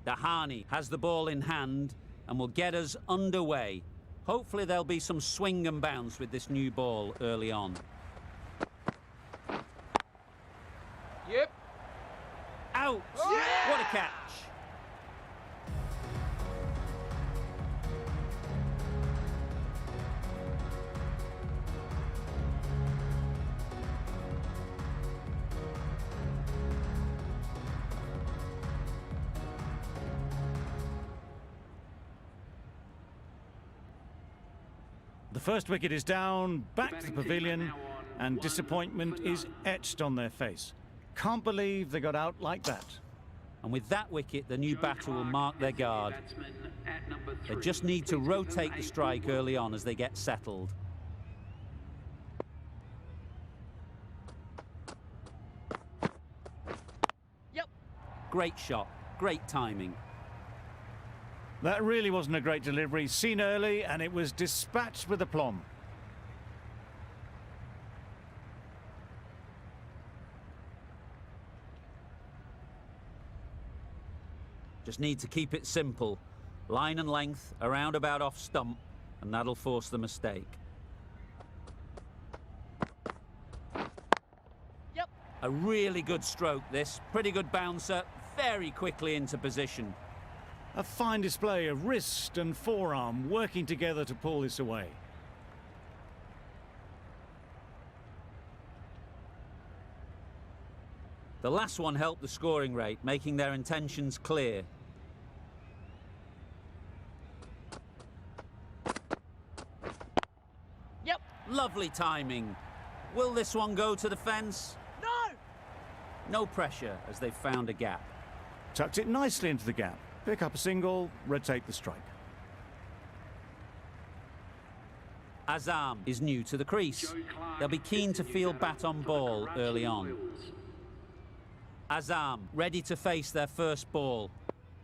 Dahani has the ball in hand and will get us underway. Hopefully there'll be some swing and bounce with this new ball early on. Yep. Out! Yeah! What a catch! The first wicket is down, back to the pavilion, and disappointment is etched on their face. Can't believe they got out like that. And with that wicket, the new batter will mark their guard. They just need to rotate the strike early on as they get settled. Yep. Great shot, great timing. That really wasn't a great delivery, seen early, and it was dispatched with aplomb. Just need to keep it simple. Line and length, around about off stump, and that'll force the mistake. Yep. A really good stroke this, pretty good bouncer, very quickly into position. A fine display of wrist and forearm working together to pull this away. The last one helped the scoring rate, making their intentions clear. Yep. Lovely timing. Will this one go to the fence? No! No pressure as they've found a gap. Tucked it nicely into the gap. Pick up a single, rotate the strike. Azam is new to the crease. They'll be keen to field bat on ball early on. Azam ready to face their first ball.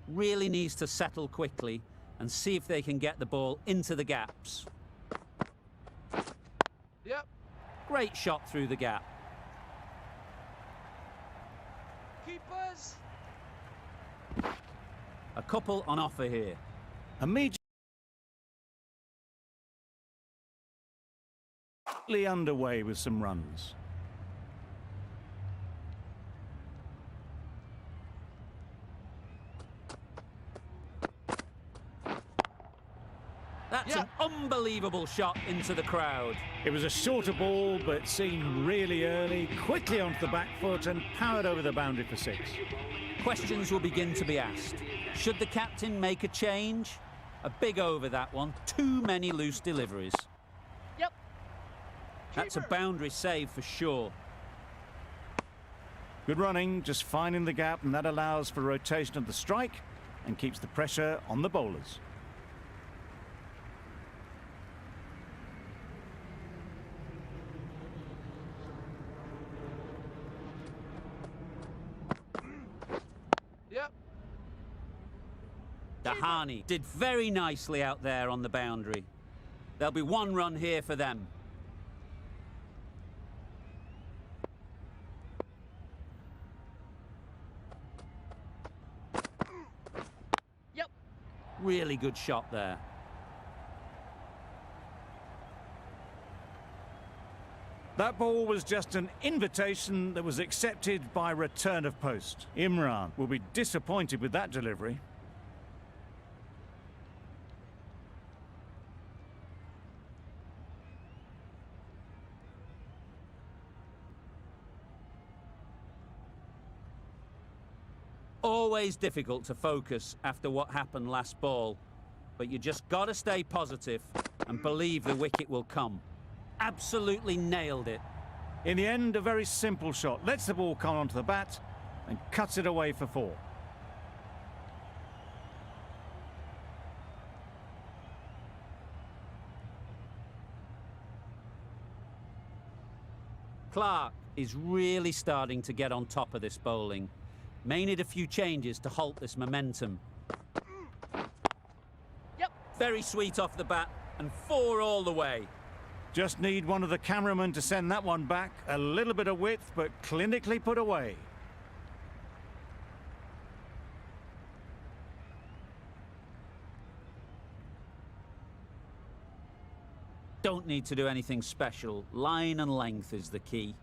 Really needs to settle quickly and see if they can get the ball into the gaps. Yep. Great shot through the gap. Keepers. A couple on offer here. Immediately underway with some runs. That's an unbelievable shot into the crowd. It was a shorter ball, but seen really early, quickly onto the back foot and powered over the boundary for 6. Questions will begin to be asked. Should the captain make a change? A big over that one. Too many loose deliveries. Yep. That's a boundary save for sure. Good running, just finding the gap, and that allows for rotation of the strike and keeps the pressure on the bowlers. Dahani did very nicely out there on the boundary. There'll be 1 run here for them. Yep. Really good shot there. That ball was just an invitation that was accepted by return of post. Imran will be disappointed with that delivery. Always difficult to focus after what happened last ball, but you just got to stay positive and believe the wicket will come. Absolutely nailed it. In the end, a very simple shot. Lets the ball come onto the bat and cuts it away for 4. Clark is really starting to get on top of this bowling. May need a few changes to halt this momentum. Yep. Very sweet off the bat and 4 all the way. Just need one of the cameramen to send that one back. A little bit of width, but clinically put away. Don't need to do anything special. Line and length is the key.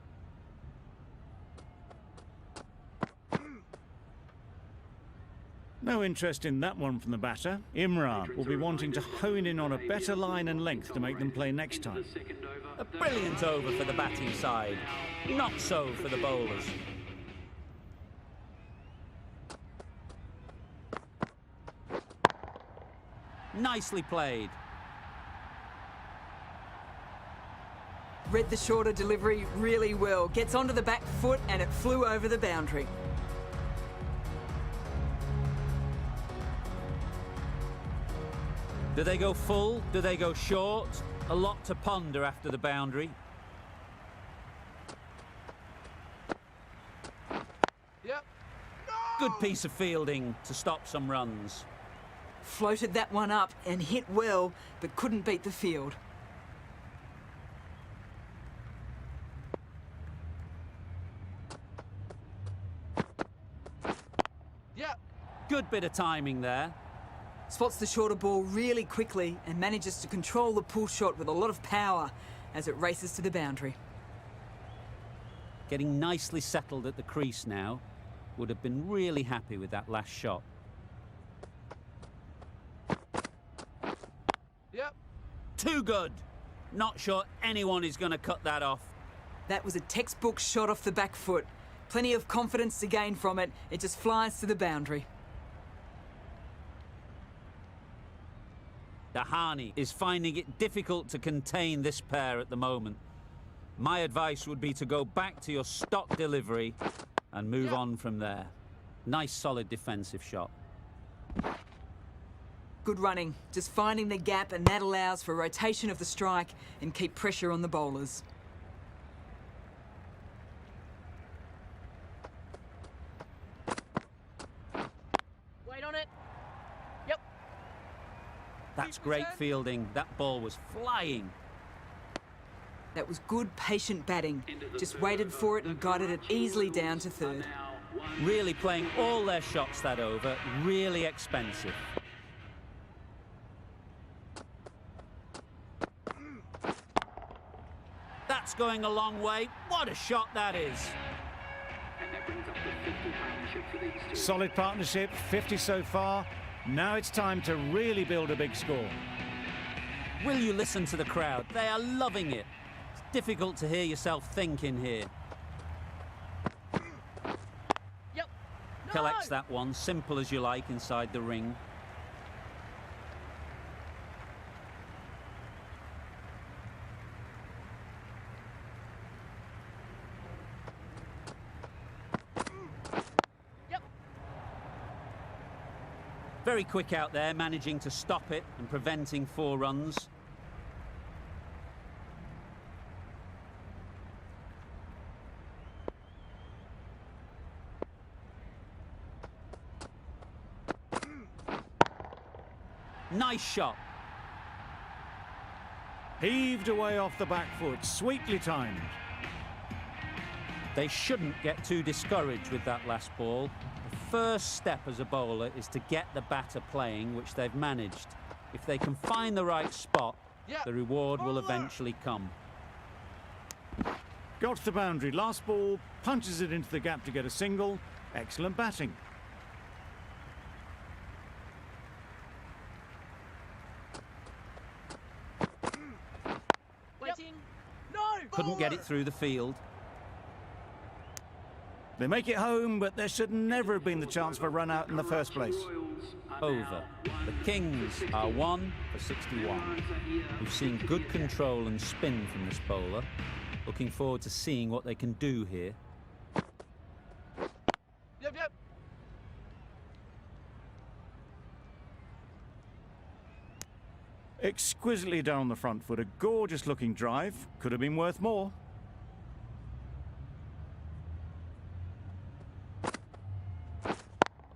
No interest in that one from the batter. Imran will be wanting to hone in on a better line and length to make them play next time. A brilliant over for the batting side. Not so for the bowlers. Nicely played. Read the shorter delivery really well. Gets onto the back foot and it flew over the boundary. Do they go full? Do they go short? A lot to ponder after the boundary. Yep. Good piece of fielding to stop some runs. Floated that one up and hit well, but couldn't beat the field. Yep. Good bit of timing there. Spots the shorter ball really quickly and manages to control the pull shot with a lot of power as it races to the boundary. Getting nicely settled at the crease now. Would have been really happy with that last shot. Yep. Too good. Not sure anyone is going to cut that off. That was a textbook shot off the back foot. Plenty of confidence to gain from it. It just flies to the boundary. Dahani is finding it difficult to contain this pair at the moment. My advice would be to go back to your stock delivery and move on from there. Nice solid defensive shot. Good running, just finding the gap, and that allows for rotation of the strike and keep pressure on the bowlers. Wait on it. Yep. That's great fielding. That ball was flying. That was good, patient batting. Just waited for it and guided it easily down to third. Really playing all their shots that over. Really expensive. That's going a long way. What a shot that is. Solid partnership, 50 so far. Now it's time to really build a big score. Will you listen to the crowd? They are loving it. It's difficult to hear yourself think in here. Yep. No! Collects that one, simple as you like, inside the ring. Yep. Very quick out there, managing to stop it and preventing 4 runs. Nice shot. Heaved away off the back foot, sweetly timed. They shouldn't get too discouraged with that last ball. The first step as a bowler is to get the batter playing, which they've managed. If they can find the right spot, the reward will eventually come. Got to the boundary, last ball, punches it into the gap to get a single. Excellent batting. Waiting. No! Couldn't get it through the field. They make it home, but there should never have been the chance for a run out in the first place. Over. The Kings are 1 for 61. We've seen good control and spin from this bowler. Looking forward to seeing what they can do here. Yep. Exquisitely down the front foot, a gorgeous looking drive. Could have been worth more.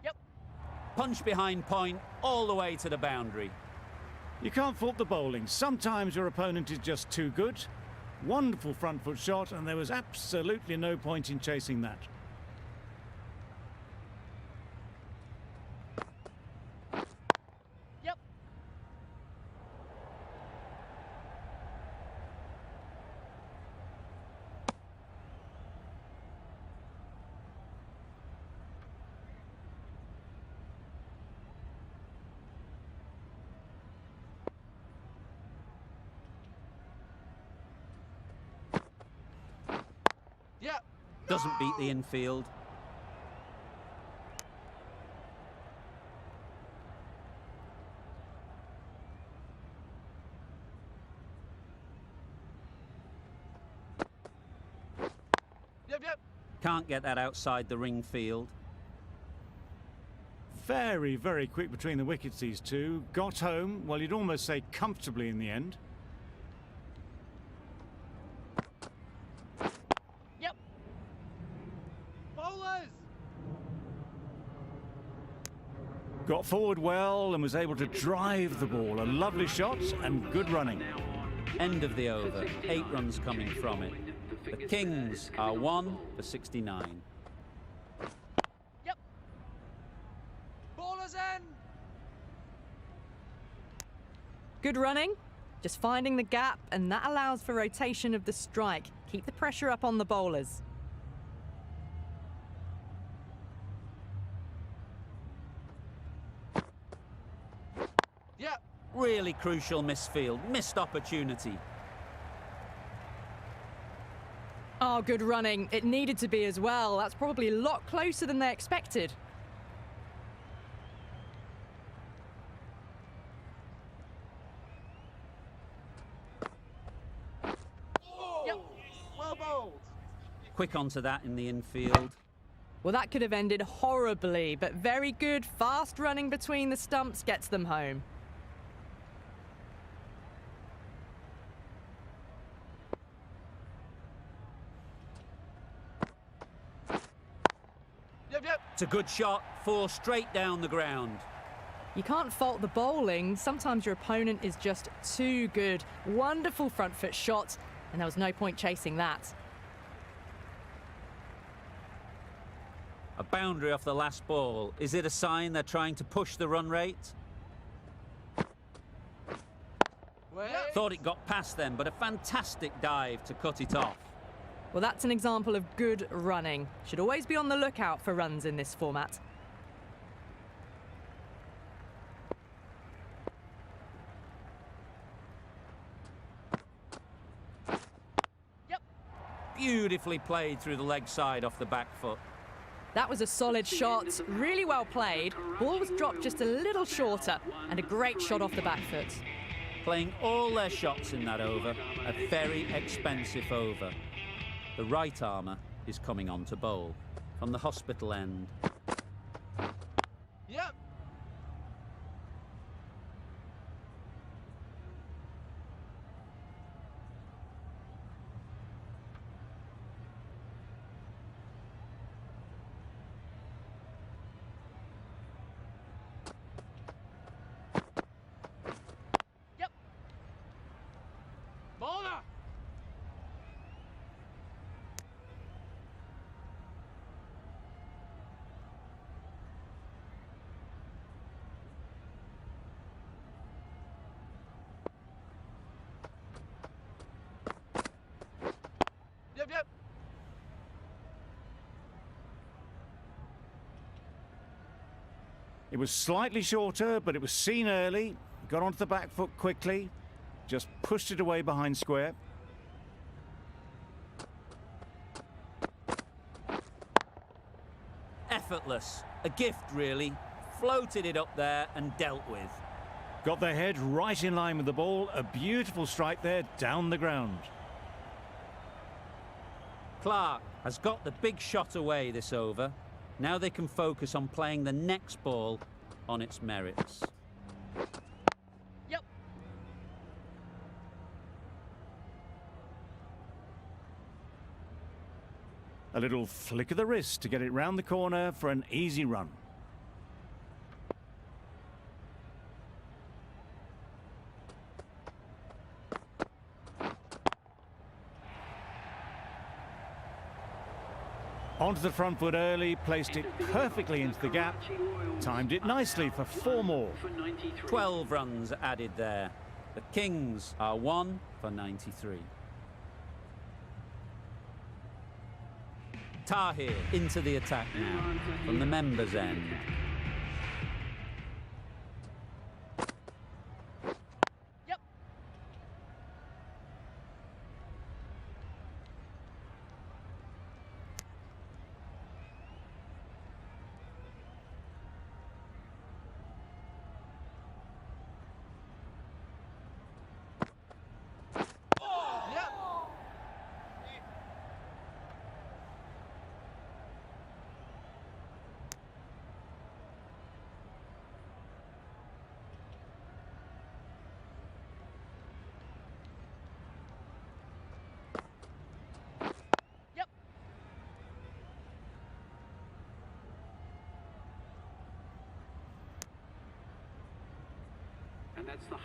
Yep. Punch behind point, all the way to the boundary. You can't fault the bowling. Sometimes your opponent is just too good. Wonderful front foot shot, and there was absolutely no point in chasing that. Yep. Doesn't beat the infield. Yep. Can't get that outside the ring field. Very, very quick between the wickets, these two. Got home, well, you'd almost say comfortably in the end. Yep. Bowlers. Got forward well and was able to drive the ball. A lovely shot and good running. End of the over. 8 runs coming from it. The Kings are 1 for 69. Yep. Bowlers in. Good running, just finding the gap, and that allows for rotation of the strike. Keep the pressure up on the bowlers. Yep. Really crucial misfield. Missed opportunity. Oh, good running. It needed to be as well. That's probably a lot closer than they expected. Yep. Well bowled. Quick onto that in the infield. Well, that could have ended horribly, but very good. Fast running between the stumps gets them home. Yep. It's a good shot. 4 straight down the ground. You can't fault the bowling. Sometimes your opponent is just too good. Wonderful front foot shot, and there was no point chasing that. A boundary off the last ball. Is it a sign they're trying to push the run rate? Wait. Thought it got past them, but a fantastic dive to cut it off. Well, that's an example of good running. Should always be on the lookout for runs in this format. Yep. Beautifully played through the leg side off the back foot. That was a solid shot, really well played. Ball was dropped just a little shorter, and a great shot off the back foot. Playing all their shots in that over. A very expensive over. The right armour is coming on to bowl from the hospital end. Yep. Yep. Bowler. Yep. It was slightly shorter, but it was seen early. Got onto the back foot quickly. Just pushed it away behind square. Effortless. A gift, really. Floated it up there and dealt with. Got their head right in line with the ball. A beautiful strike there, down the ground. Clark has got the big shot away this over. Now they can focus on playing the next ball on its merits. Yep. A little flick of the wrist to get it round the corner for an easy run. Onto the front foot early, placed it perfectly into the gap, timed it nicely for 4 more. 12 runs added there. The Kings are 1 for 93. Tahir into the attack now from the members' end. Yep.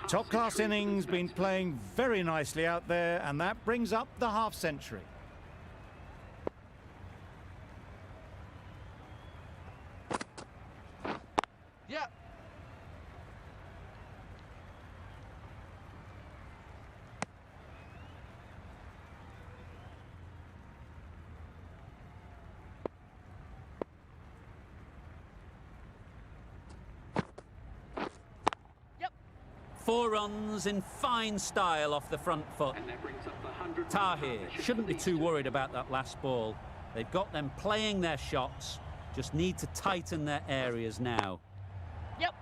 Top-class innings, been playing very nicely out there, and that brings up the half-century. Yeah. Yep. 4 runs in fine style off the front foot. Tahir shouldn't be too worried about that last ball. They've got them playing their shots, just need to tighten their areas now. Yep.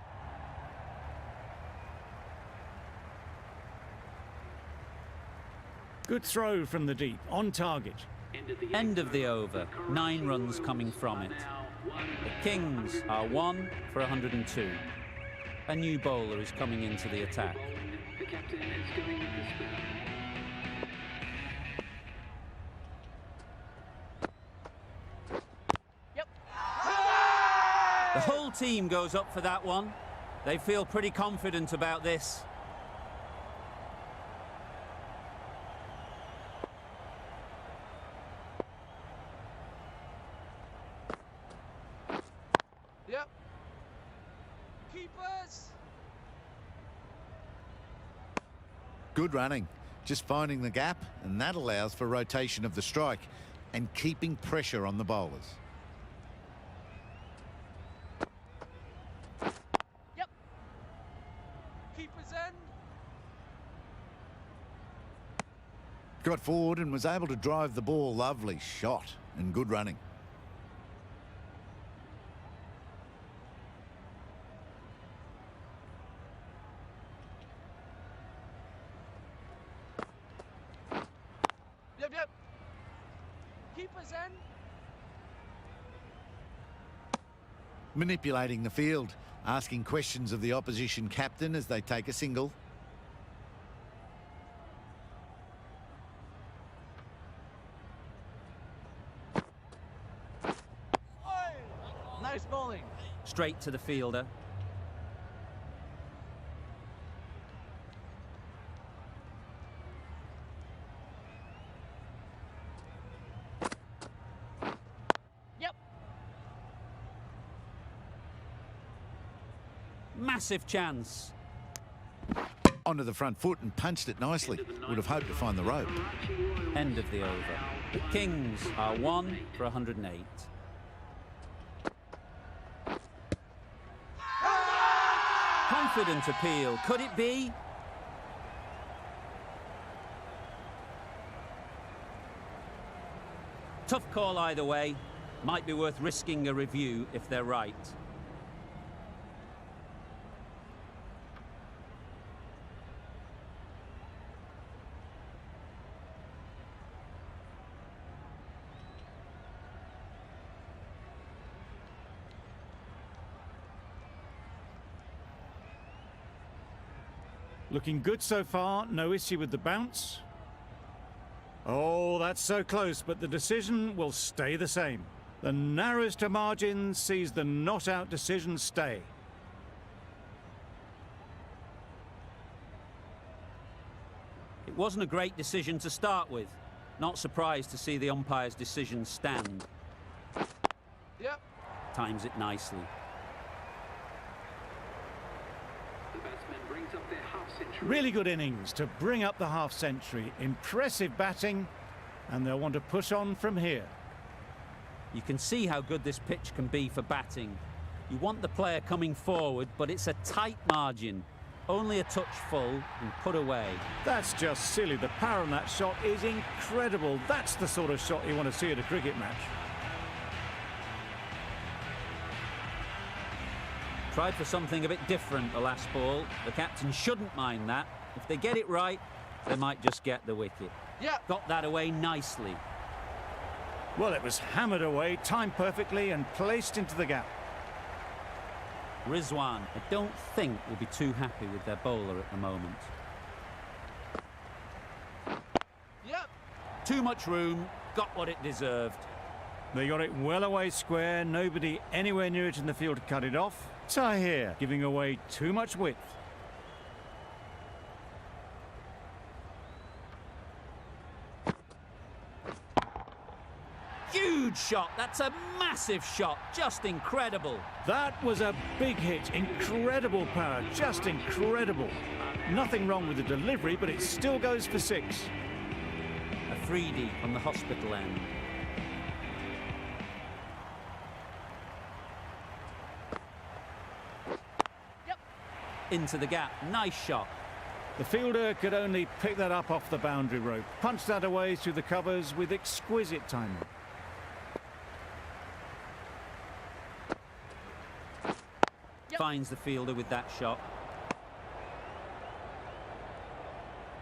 Good throw from the deep, on target. End of the over, 9 runs coming from it. The Kings are 1 for 102. A new bowler is coming into the attack. Yep. The whole team goes up for that one. They feel pretty confident about this. Yep. Keepers. Good running, just finding the gap, and that allows for rotation of the strike and keeping pressure on the bowlers. Yep. Keepers end. Got forward and was able to drive the ball. Lovely shot and good running. Yep, yep. Keepers end. Manipulating the field, asking questions of the opposition captain as they take a single. Nice bowling. Straight to the fielder. Yep. Massive chance. Onto the front foot and punched it nicely. Would have hoped to find the rope. End of the over. The Kings are 1 for 108. Confident appeal. Could it be? Tough call either way. Might be worth risking a review if they're right. Looking good so far, no issue with the bounce. Oh, that's so close, but the decision will stay the same. The narrowest of margins sees the not-out decision stay. It wasn't a great decision to start with. Not surprised to see the umpire's decision stand. Yep. Times it nicely. Really good innings to bring up the half-century. Impressive batting, and they'll want to push on from here. You can see how good this pitch can be for batting. You want the player coming forward, but it's a tight margin. Only a touch full and put away. That's just silly. The power on that shot is incredible. That's the sort of shot you want to see at a cricket match. Tried for something a bit different the last ball. The captain shouldn't mind that. If they get it right, they might just get the wicket. Yeah. Got that away nicely. Well, it was hammered away, timed perfectly and placed into the gap. Rizwan, I don't think will be too happy with their bowler at the moment. Yep. Too much room, got what it deserved. They got it well away square, nobody anywhere near it in the field to cut it off. Tahir giving away too much width. Huge shot. That's a massive shot. Just incredible. That was a big hit. Incredible power. Just incredible. Nothing wrong with the delivery, but it still goes for 6. A 3D on the hospital end. Yep. Into the gap. Nice shot. The fielder could only pick that up off the boundary rope. Punched that away through the covers with exquisite timing. Yep. Finds the fielder with that shot.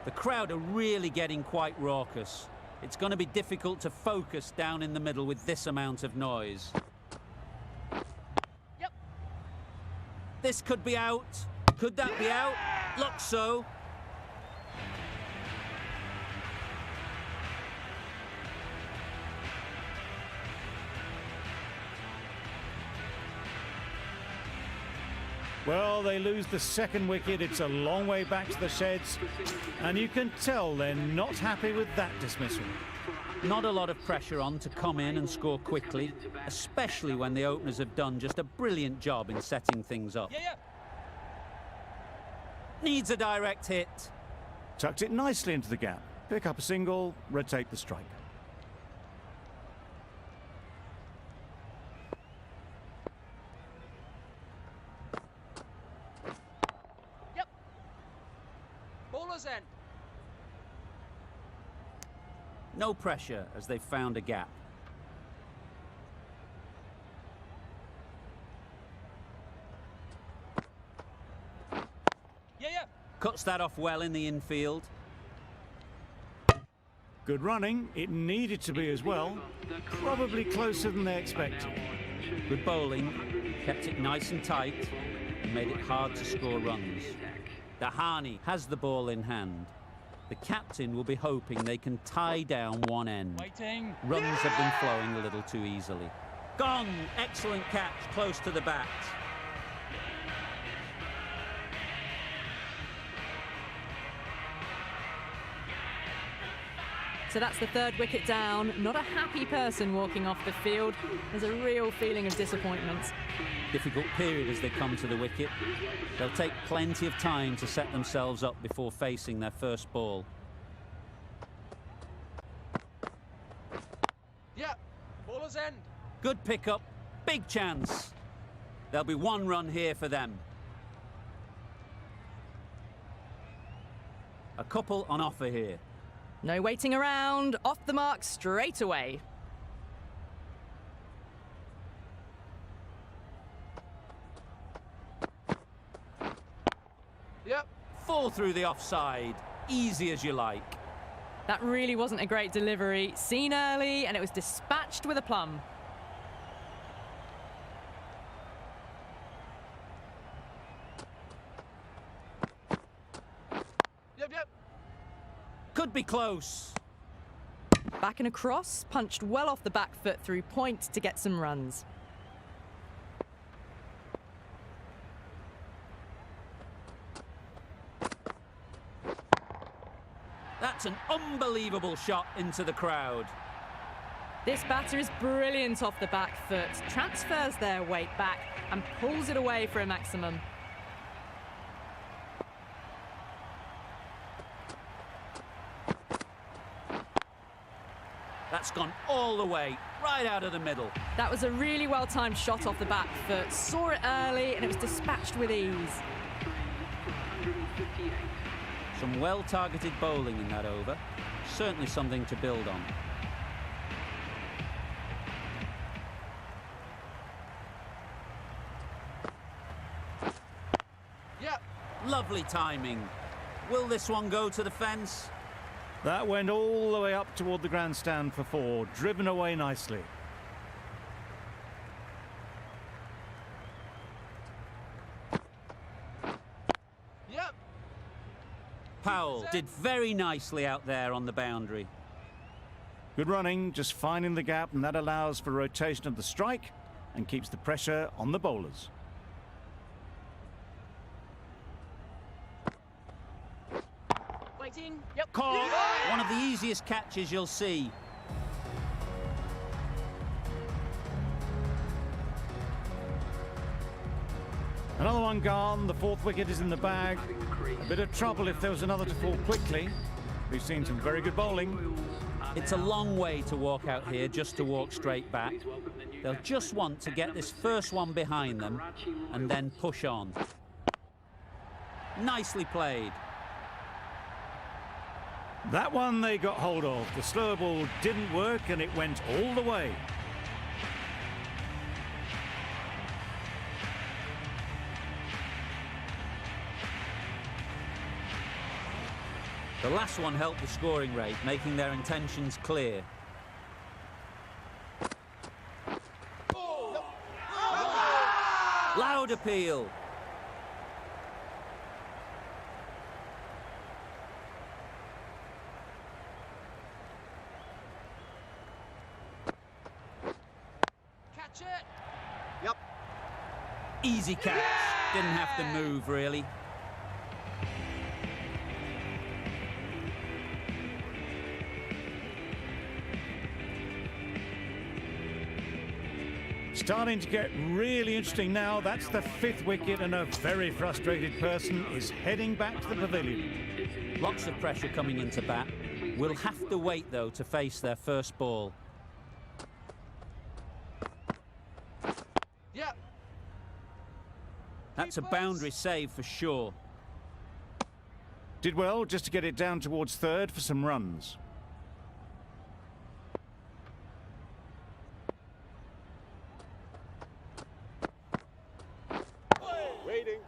The crowd are really getting quite raucous. It's going to be difficult to focus down in the middle with this amount of noise. Yep. This could be out. Could that be out? Looks so. Well, they lose the second wicket. It's a long way back to the sheds. And you can tell they're not happy with that dismissal. Not a lot of pressure on to come in and score quickly, especially when the openers have done just a brilliant job in setting things up. Yeah. Needs a direct hit. Tucked it nicely into the gap. Pick up a single, rotate the strike. Yep. Bowler's end. No pressure as they've found a gap. Yeah. Cuts that off well in the infield. Good running. It needed to be as well. Probably closer than they expected. Good bowling. Kept it nice and tight and made it hard to score runs. Dahani has the ball in hand. The captain will be hoping they can tie down one end. Waiting. Runs have been flowing a little too easily. Gone! Excellent catch, close to the bat. So that's the third wicket down. Not a happy person walking off the field. There's a real feeling of disappointment. Difficult period as they come to the wicket. They'll take plenty of time to set themselves up before facing their first ball. Yeah. Bowler's end. Good pickup, big chance. There'll be 1 run here for them. A couple on offer here. No waiting around. Off the mark straight away. Yep. 4 through the offside. Easy as you like. That really wasn't a great delivery. Seen early, and it was dispatched with a plum. Yep. Could be close. Back and across, punched well off the back foot through point to get some runs. That's an unbelievable shot into the crowd. This batter is brilliant off the back foot, transfers their weight back and pulls it away for a maximum. That's gone all the way, right out of the middle. That was a really well-timed shot off the back foot. Saw it early and it was dispatched with ease. Some well-targeted bowling in that over. Certainly something to build on. Yeah. Lovely timing. Will this one go to the fence? That went all the way up toward the grandstand for 4, driven away nicely. Yep. Powell did very nicely out there on the boundary. Good running, just finding the gap, and that allows for rotation of the strike and keeps the pressure on the bowlers. Waiting. Yep. Caught. One of the easiest catches you'll see. Another one gone. The fourth wicket is in the bag. A bit of trouble if there was another to fall quickly. We've seen some very good bowling. It's a long way to walk out here just to walk straight back. They'll just want to get this first one behind them and then push on. Nicely played. That one they got hold of. The slower ball didn't work and it went all the way. The last one helped the scoring rate, making their intentions clear. Loud appeal. Catch it. Yep. Easy catch. Didn't have to move, really. Starting to get really interesting now. That's the fifth wicket and a very frustrated person is heading back to the pavilion. Lots of pressure coming into bat. We'll have to wait, though, to face their first ball. Yep. That's a boundary save for sure. Did well just to get it down towards third for some runs. Waiting.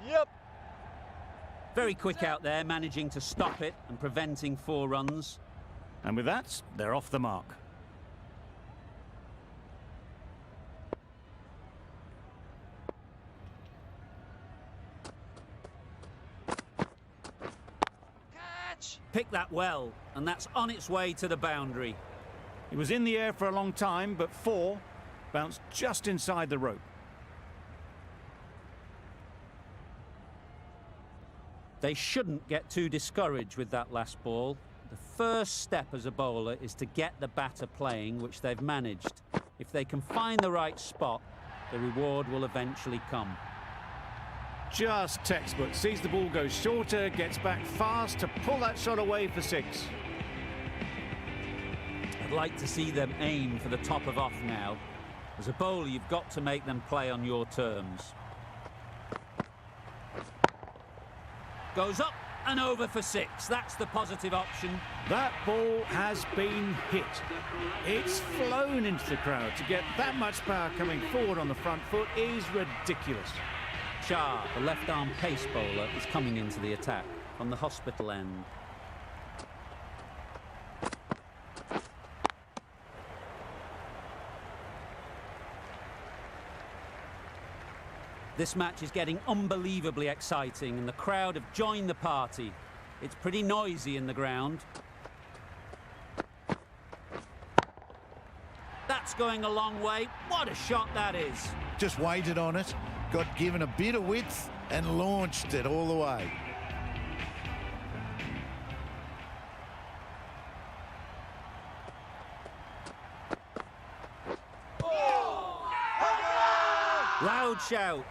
Yep. Very quick out there, managing to stop it and preventing 4 runs. And with that, they're off the mark. Catch. Picked that well, and that's on its way to the boundary. It was in the air for a long time, but 4 bounced just inside the rope. They shouldn't get too discouraged with that last ball. The first step as a bowler is to get the batter playing, which they've managed. If they can find the right spot, the reward will eventually come. Just textbook. Sees the ball go shorter, gets back fast to pull that shot away for 6. I'd like to see them aim for the top of off now. As a bowler, you've got to make them play on your terms. Goes up and over for 6. That's the positive option. That ball has been hit. It's flown into the crowd. To get that much power coming forward on the front foot is ridiculous. Shah, the left-arm pace bowler, is coming into the attack on the hospital end. This match is getting unbelievably exciting and the crowd have joined the party. It's pretty noisy in the ground. That's going a long way. What a shot that is. Just waited on it, got given a bit of width and launched it all the way. Loud shout.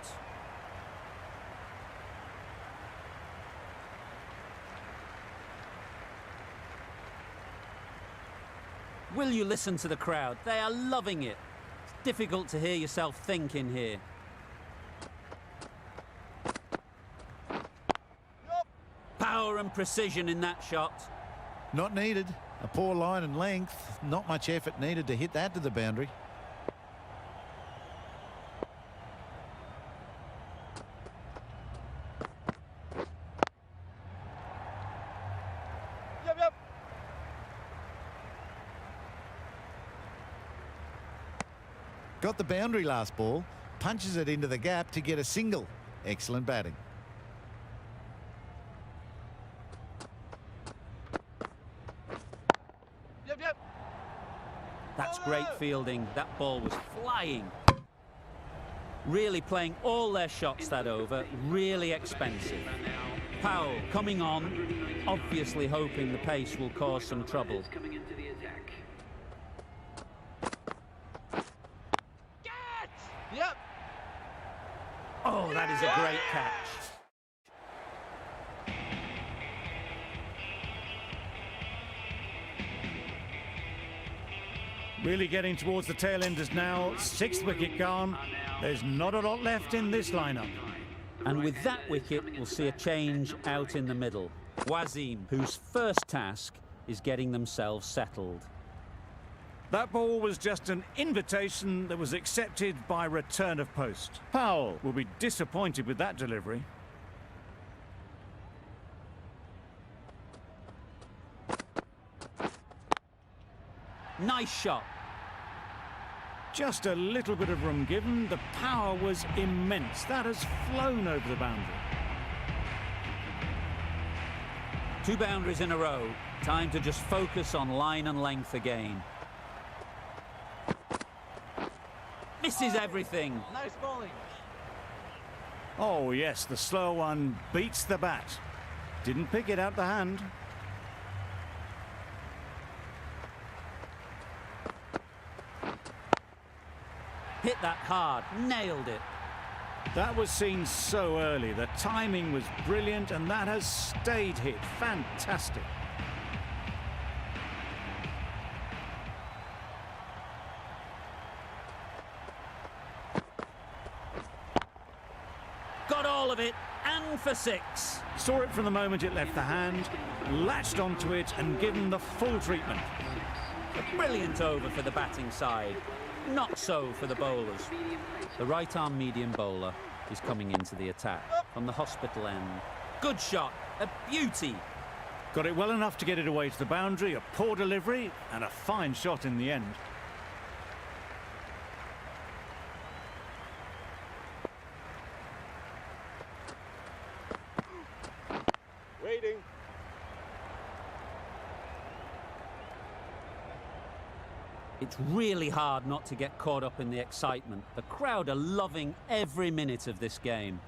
Will you listen to the crowd? They are loving it. It's difficult to hear yourself think in here. Power and precision in that shot. Not needed. A poor line and length. Not much effort needed to hit that to the boundary. Yep. Got the boundary last ball. Punches it into the gap to get a single. Excellent batting. Yep. That's great fielding. That ball was flying. Really playing all their shots that over, really expensive. Powell coming on, obviously hoping the pace will cause some trouble. Yep. Oh, that is a great catch. Really getting towards the tail enders now. 6th wicket gone. There's not a lot left in this lineup. And with that wicket, we'll see a change out in the middle. Wasim, whose first task is getting themselves settled. That ball was just an invitation that was accepted by return of post. Powell will be disappointed with that delivery. Nice shot. Just a little bit of room given. The power was immense. That has flown over the boundary. 2 boundaries in a row. Time to just focus on line and length again. Misses everything. Nice bowling. Oh yes, the slow one beats the bat. Didn't pick it out the hand. Hit that hard, nailed it. That was seen so early. The timing was brilliant and that has stayed hit. Fantastic. Got all of it, and for 6. Saw it from the moment it left the hand, latched onto it and given the full treatment. A brilliant over for the batting side. Not so for the bowlers. The right-arm medium bowler is coming into the attack from the hospital end. Good shot, a beauty. Got it well enough to get it away to the boundary, a poor delivery and a fine shot in the end. Waiting. It's really hard not to get caught up in the excitement. The crowd are loving every minute of this game.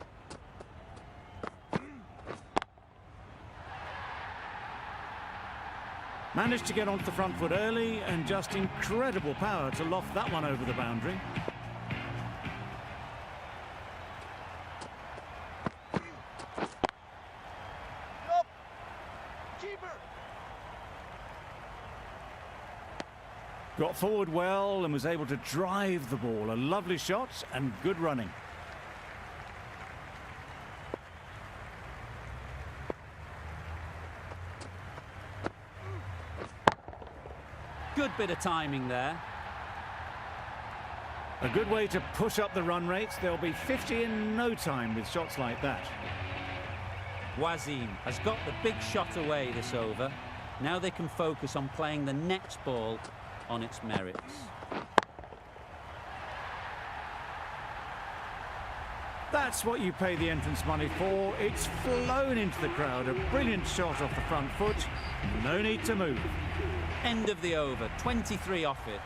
Managed to get onto the front foot early and just incredible power to loft that one over the boundary. Yup. Keeper. Got forward well and was able to drive the ball. A lovely shot and good running. Good bit of timing there. A good way to push up the run rates. They'll be 50 in no time with shots like that. Wasim has got the big shot away this over. Now they can focus on playing the next ball on its merits. That's what you pay the entrance money for. It's flown into the crowd. A brilliant shot off the front foot. No need to move. End of the over, 23 off it.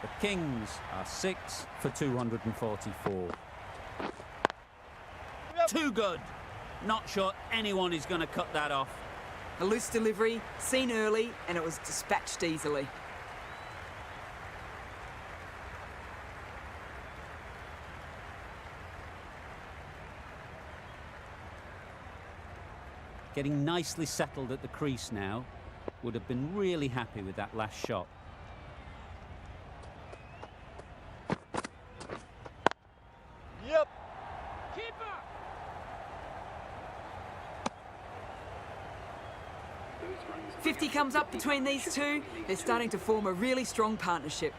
The Kings are 6 for 244. Yep. Too good. Not sure anyone is going to cut that off. A loose delivery, seen early, and it was dispatched easily. Getting nicely settled at the crease now. Would have been really happy with that last shot. Yep. Keeper. 50 comes up between these two. They're starting to form a really strong partnership.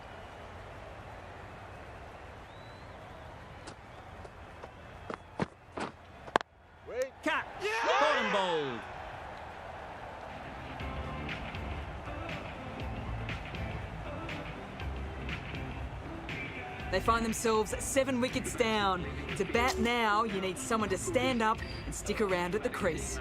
Wait. Catch! Caught and bowled. They find themselves 7 wickets down. To bat now, you need someone to stand up and stick around at the crease.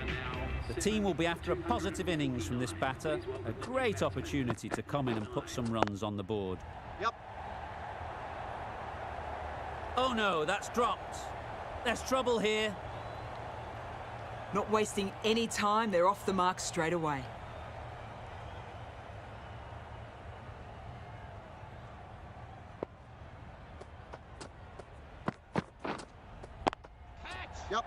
The team will be after a positive innings from this batter. A great opportunity to come in and put some runs on the board. Yep. Oh no, that's dropped. There's trouble here. Not wasting any time, they're off the mark straight away. Yep.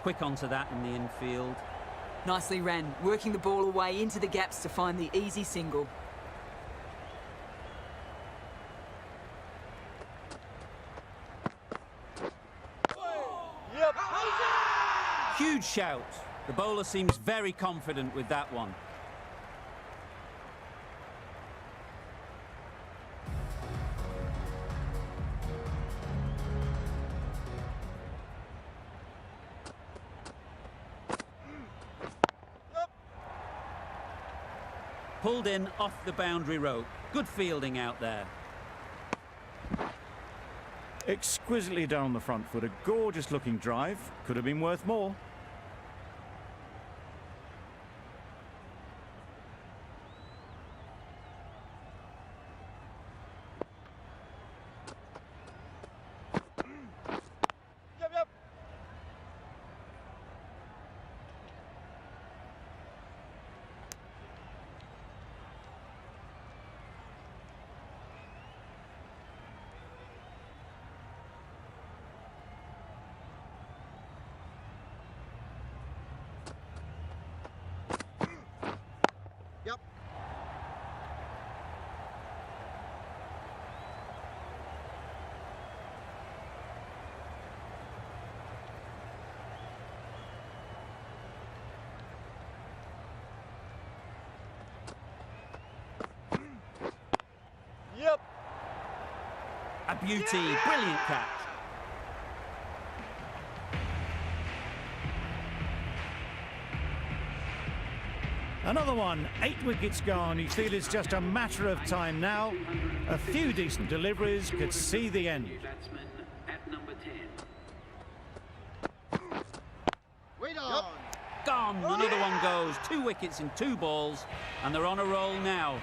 Quick onto that in the infield. Nicely ran, working the ball away into the gaps to find the easy single. Yep. Huge shout. The bowler seems very confident with that one. Pulled in off the boundary rope. Good fielding out there. Exquisitely down the front foot. A gorgeous looking drive. Could have been worth more. Yep, yep. Yep. Yep. A beauty. Brilliant catch. Another one, 8 wickets gone. You feel it's just a matter of time now. A few decent deliveries could see the end. Batsman at number 10. Wait on. Gone. Another one goes. 2 wickets in 2 balls, and they're on a roll now.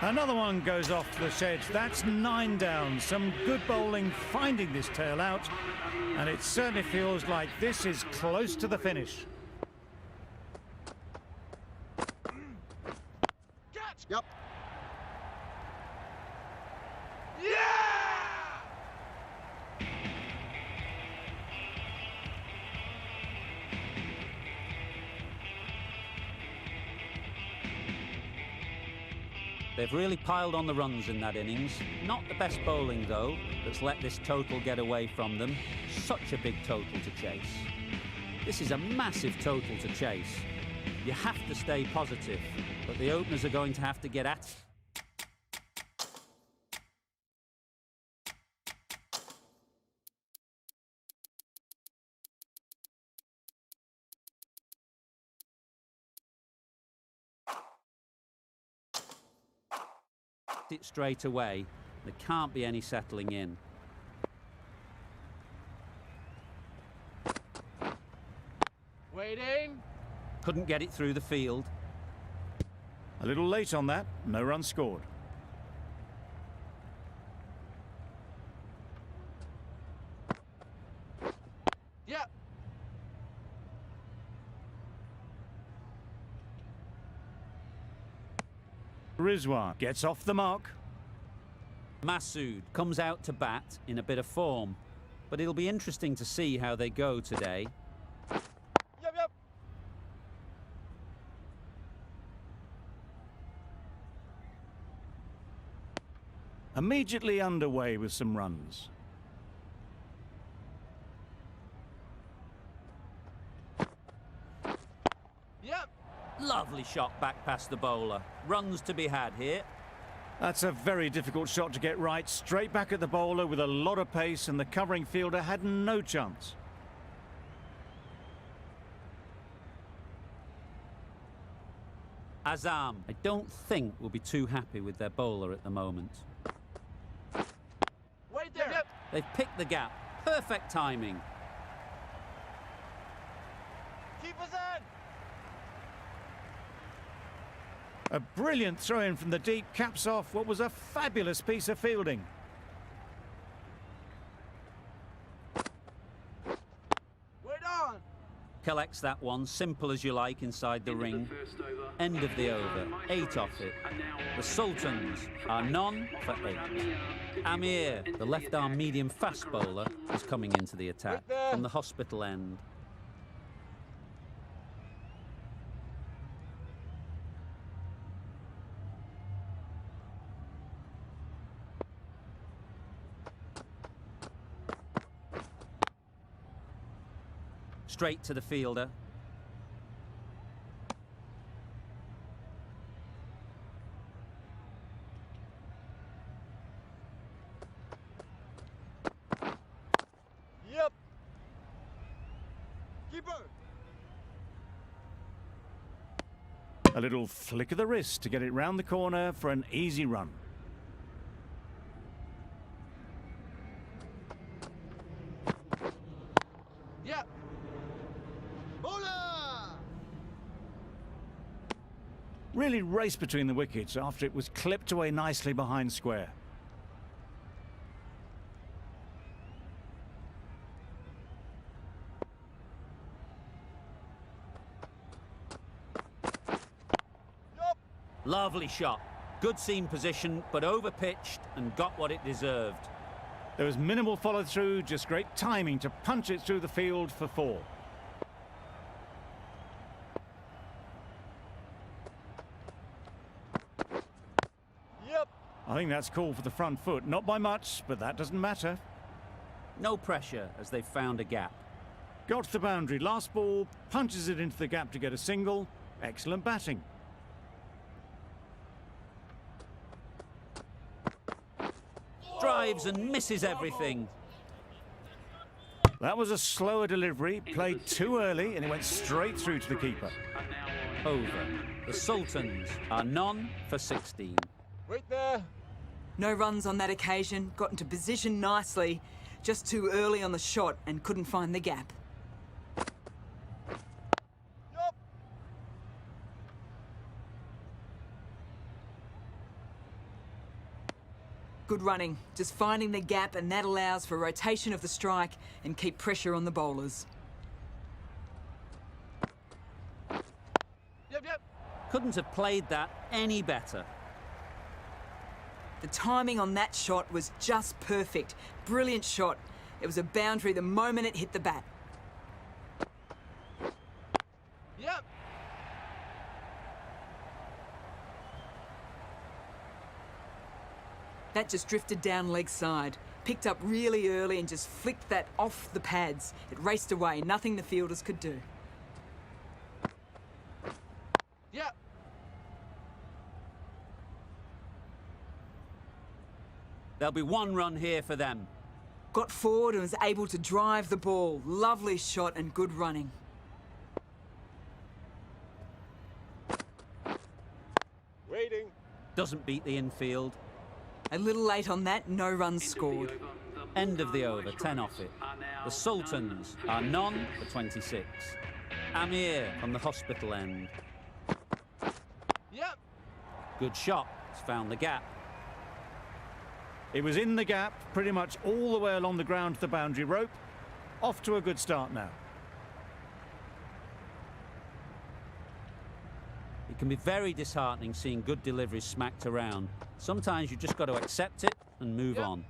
Another one goes off the shed. That's 9 down. Some good bowling finding this tail out, and it certainly feels like this is close to the finish. Catch. Yep. Yeah! They've really piled on the runs in that innings. Not the best bowling, though, that's let this total get away from them. Such a big total to chase. This is a massive total to chase. You have to stay positive, but the openers are going to have to get at it straight away. There can't be any settling in. Waiting. Couldn't get it through the field. A little late on that, no run scored. Yep. Rizwan gets off the mark. Masood comes out to bat in a bit of form, but it'll be interesting to see how they go today. Yep, yep. Immediately underway with some runs. Yep. Lovely shot back past the bowler. Runs to be had here. That's a very difficult shot to get right. Straight back at the bowler with a lot of pace, and the covering fielder had no chance. Azam, I don't think will be too happy with their bowler at the moment. Wait there. Yep. They've picked the gap. Perfect timing. Keep us in. A brilliant throw-in from the deep caps off what was a fabulous piece of fielding. Collects that one, simple as you like, inside the ring. End of the over, 8 off it. The Sultans are none for 8. Amir, the left-arm medium fast bowler, is coming into the attack from the hospital end. Straight to the fielder. Yep. Keeper. A little flick of the wrist to get it round the corner for an easy run. Yep. Bowler. Really raced between the wickets after it was clipped away nicely behind square. Yup. Lovely shot. Good seam position, but over-pitched and got what it deserved. There was minimal follow-through, just great timing to punch it through the field for 4. Yep. I think that's called for the front foot. Not by much, but that doesn't matter. No pressure as they found a gap. Got to the boundary. Last ball, punches it into the gap to get a single. Excellent batting. Drives and misses everything. That was a slower delivery, played too early, and it went straight through to the keeper. Over. The Sultans are none for 16. Wait there. No runs on that occasion, got into position nicely, just too early on the shot and couldn't find the gap. Yup. Good running, just finding the gap, and that allows for rotation of the strike and keep pressure on the bowlers. Yep, yep. Couldn't have played that any better. The timing on that shot was just perfect. Brilliant shot. It was a boundary the moment it hit the bat. Yep. That just drifted down leg side. Picked up really early and just flicked that off the pads. It raced away, nothing the fielders could do. Yep. There'll be 1 run here for them. Got forward and was able to drive the ball. Lovely shot and good running. Waiting. Doesn't beat the infield. A little late on that, no runs scored. End of the over, 10 off it. The Sultans are none for 26. Amir from the hospital end. Yep. Good shot. It's found the gap. It was in the gap, pretty much all the way along the ground to the boundary rope. Off to a good start now. It can be very disheartening seeing good deliveries smacked around. Sometimes you just got to accept it and move on.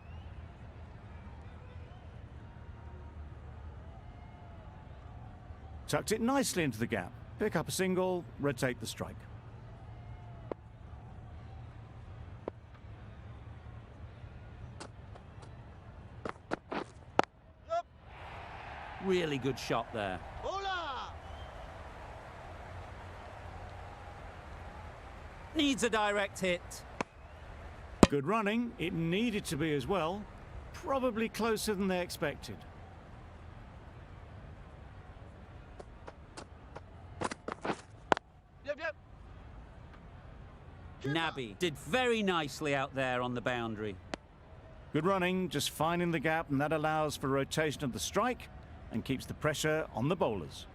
Tucked it nicely into the gap. Pick up a single, rotate the strike. Yep. Really good shot there. Bowler. Needs a direct hit. Good running. It needed to be as well. Probably closer than they expected. Yep, yep. Nabi did very nicely out there on the boundary. Good running, just finding the gap, and that allows for rotation of the strike and keeps the pressure on the bowlers.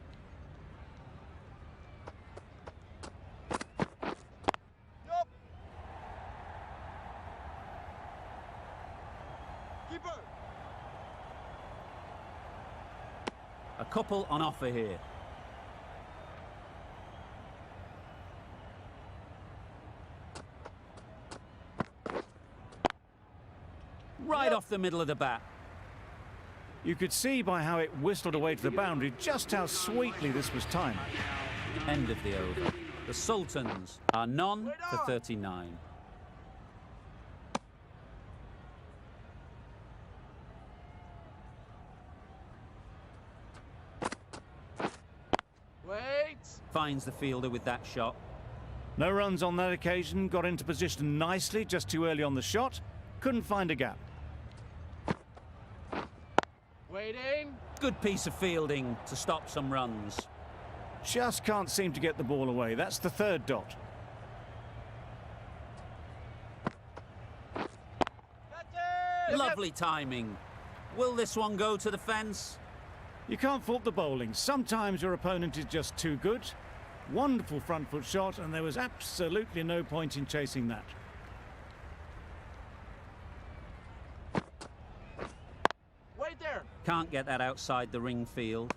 Yup. Keeper. A couple on offer here. right off the middle of the bat. You could see by how it whistled away to the boundary just how sweetly this was timed. End of the over. The Sultans are none for 39. Wait. Finds the fielder with that shot. No runs on that occasion, got into position nicely just too early on the shot, couldn't find a gap. Waiting. Good piece of fielding to stop some runs. Just can't seem to get the ball away. That's the third dot. That's it. Lovely timing. Will this one go to the fence? You can't fault the bowling. Sometimes your opponent is just too good. Wonderful front foot shot, and there was absolutely no point in chasing that. Wait there. Can't get that outside the ring field.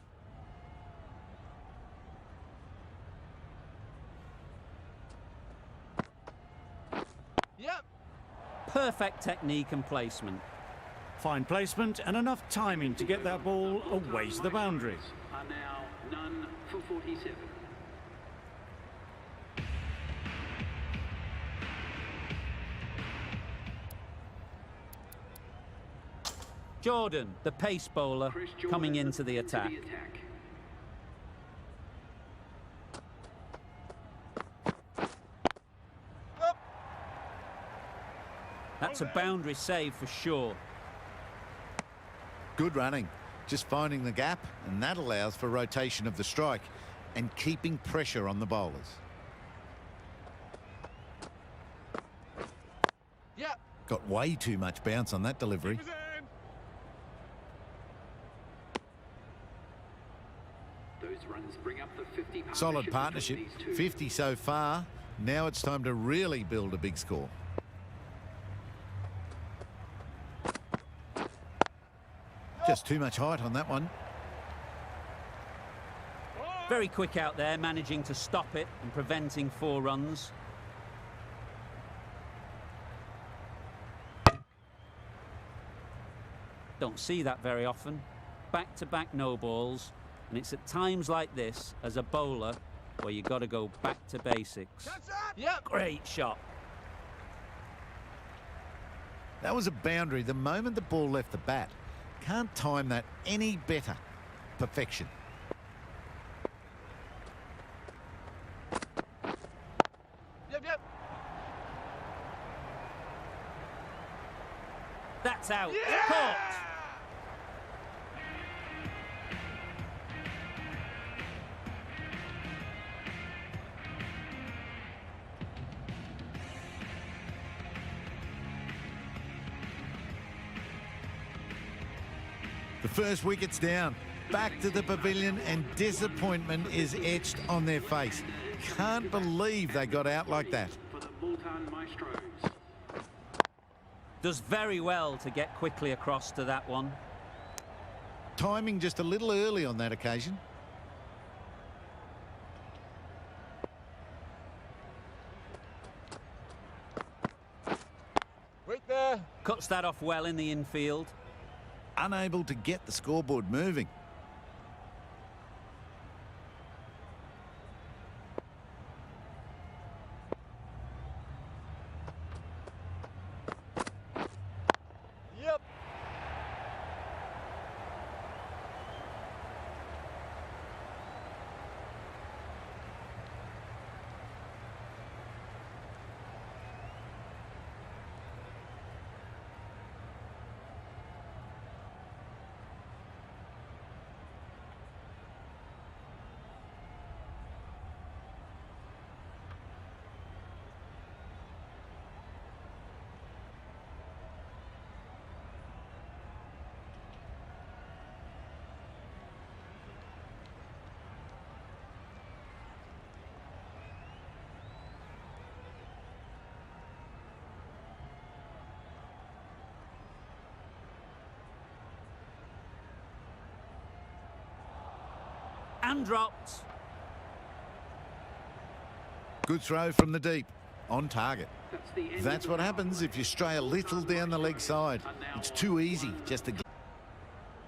Yep. Perfect technique and placement. Fine placement and enough timing to get that ball away to the boundary. Are now none for 47. Jordan, the pace bowler, Chris Jordan coming into the attack. Up. That's a boundary save for sure. Good running. Just finding the gap, and that allows for rotation of the strike and keeping pressure on the bowlers. Yep. Got way too much bounce on that delivery. Keep us in. Those runs bring up the 50 Solid partnership partnership. between these two. 50 so far. Now it's time to really build a big score. Just too much height on that one. Very quick out there, managing to stop it and preventing 4 runs. Don't see that very often. Back-to-back no balls, and it's at times like this, as a bowler, where you've got to go back to basics. That's it. Yep. Great shot. That was a boundary the moment the ball left the bat. Can't time that any better. Perfection. Yep. That's out. Yeah! Caught. The first wicket's down. Back to the pavilion, and disappointment is etched on their face. Can't believe they got out like that. For the Multan Maestros. Does very well to get quickly across to that one. Timing just a little early on that occasion. Wait there. Cuts that off well in the infield. Unable to get the scoreboard moving. Yep. And dropped. Good throw from the deep. on target. That's the end That's of what the happens if you stray a little down the leg side. It's too easy just to